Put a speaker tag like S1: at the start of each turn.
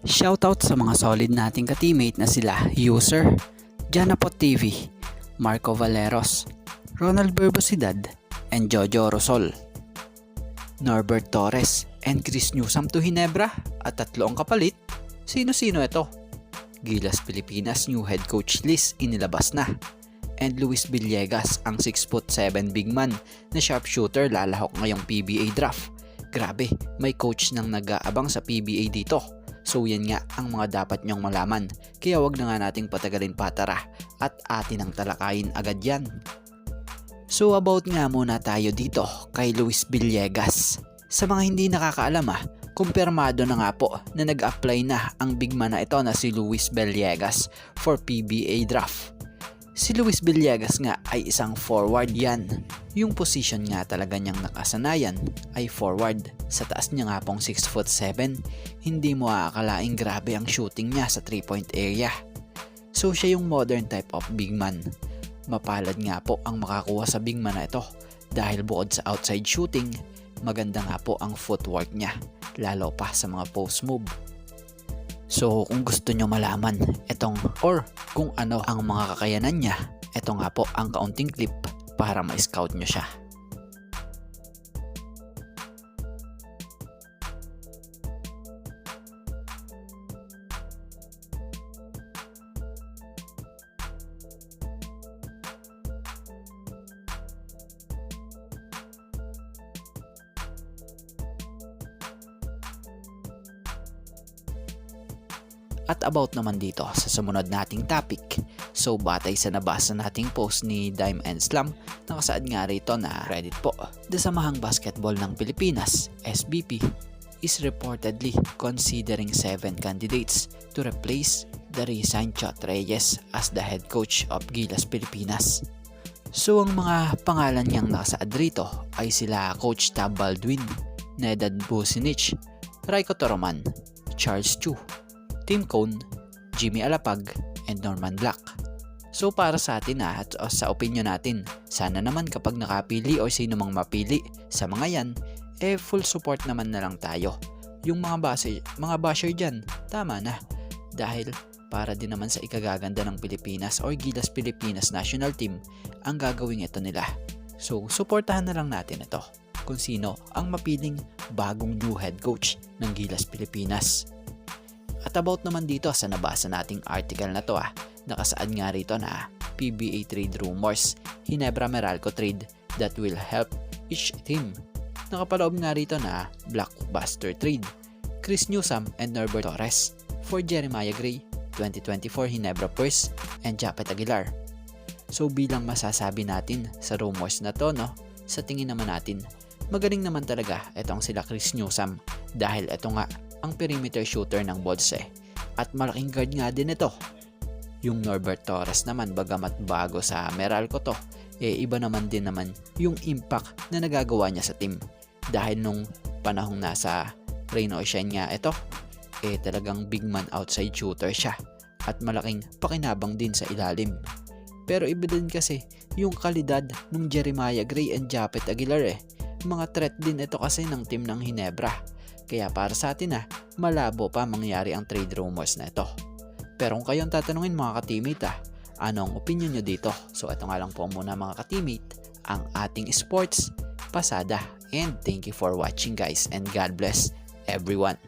S1: Shoutout sa mga solid nating ka-teammate na sila User, Janapot TV, Marco Valeros, Ronald Berbosidad, and Jojo Rosol. Norbert Torres and Chris Newsome to Hinebra at tatlo ang kapalit. Sino-sino ito? Gilas Pilipinas new head coach list inilabas na. And Luis Villegas ang 6'7" big man na sharpshooter lalahok ngayong PBA draft. Grabe, may coach nang nag-aabang sa PBA dito. So yan nga ang mga dapat nyong malaman. Kaya wag na nga nating patagalin patara at atin ang talakayin agad yan. So about nga muna tayo dito kay Luis Villegas. Sa mga hindi nakakaalam kumpirmado na nga po na nag-apply na ang big man na ito na si Luis Villegas for PBA draft. Si Luis Villegas nga ay isang forward yan. Yung position nga talaga niyang nakasanayan ay forward. Sa taas niya nga pong 6'7", hindi mo aakalaing grabe ang shooting niya sa 3-point area. So siya yung modern type of big man. Mapalad nga po ang makakuha sa big man na ito dahil bukod sa outside shooting, maganda nga po ang footwork niya, lalo pa sa mga post move. So kung gusto nyo malaman itong or kung ano ang mga kakayanan niya, ito nga po ang kaunting clip para ma-scout nyo siya. At about naman dito sa sumunod nating topic. So batay sa nabasa nating post ni Dime and Slam, nakasaad nga rito na credit po. The Samahang Basketball ng Pilipinas, SBP, is reportedly considering 7 candidates to replace the resigned Chot Reyes as the head coach of Gilas Pilipinas. So ang mga pangalan niyang nakasaad rito ay sila Coach Tab Baldwin, Nedad Bucinich, Raiko Toroman, Charles Chu, Tim Cone, Jimmy Alapag, and Norman Black. So para sa atin at sa opinion natin, sana naman kapag nakapili o sino mang mapili sa mga yan, full support naman na lang tayo. Yung mga basher dyan, tama na. Dahil para din naman sa ikagaganda ng Pilipinas or Gilas Pilipinas National Team ang gagawin ito nila. So supportahan na lang natin ito kung sino ang mapiling bagong new head coach ng Gilas Pilipinas. At about naman dito sa nabasa nating article na to nakasaad nga rito na PBA trade rumors, Hinebra Meralco trade that will help each team. Nakapaloob nga rito na blockbuster trade, Chris Newsome and Norbert Torres for Jeremiah Gray, 2024 Hinebra Purse and Japet Aguilar. So bilang masasabi natin sa rumors na to sa tingin naman natin, magaling naman talaga itong sila Chris Newsome dahil ito nga ang perimeter shooter ng Bulls at malaking guard nga din ito. Yung Norbert Torres naman bagamat bago sa Meralco to, iba naman din naman yung impact na nagagawa niya sa team. Dahil nung panahong nasa Rain or Shine nga ito, talagang big man outside shooter siya at malaking pakinabang din sa ilalim. Pero iba din kasi yung kalidad ng Jeremiah Gray and Japet Aguilar mga threat din ito kasi ng team ng Hinebra. Kaya para sa atin malabo pa mangyari ang trade rumors na ito. Pero kung kayong tatanungin mga ka-teammate anong opinion nyo dito? So ito nga lang po muna mga ka-teammate, ang ating sports pasada. And thank you for watching guys and God bless everyone.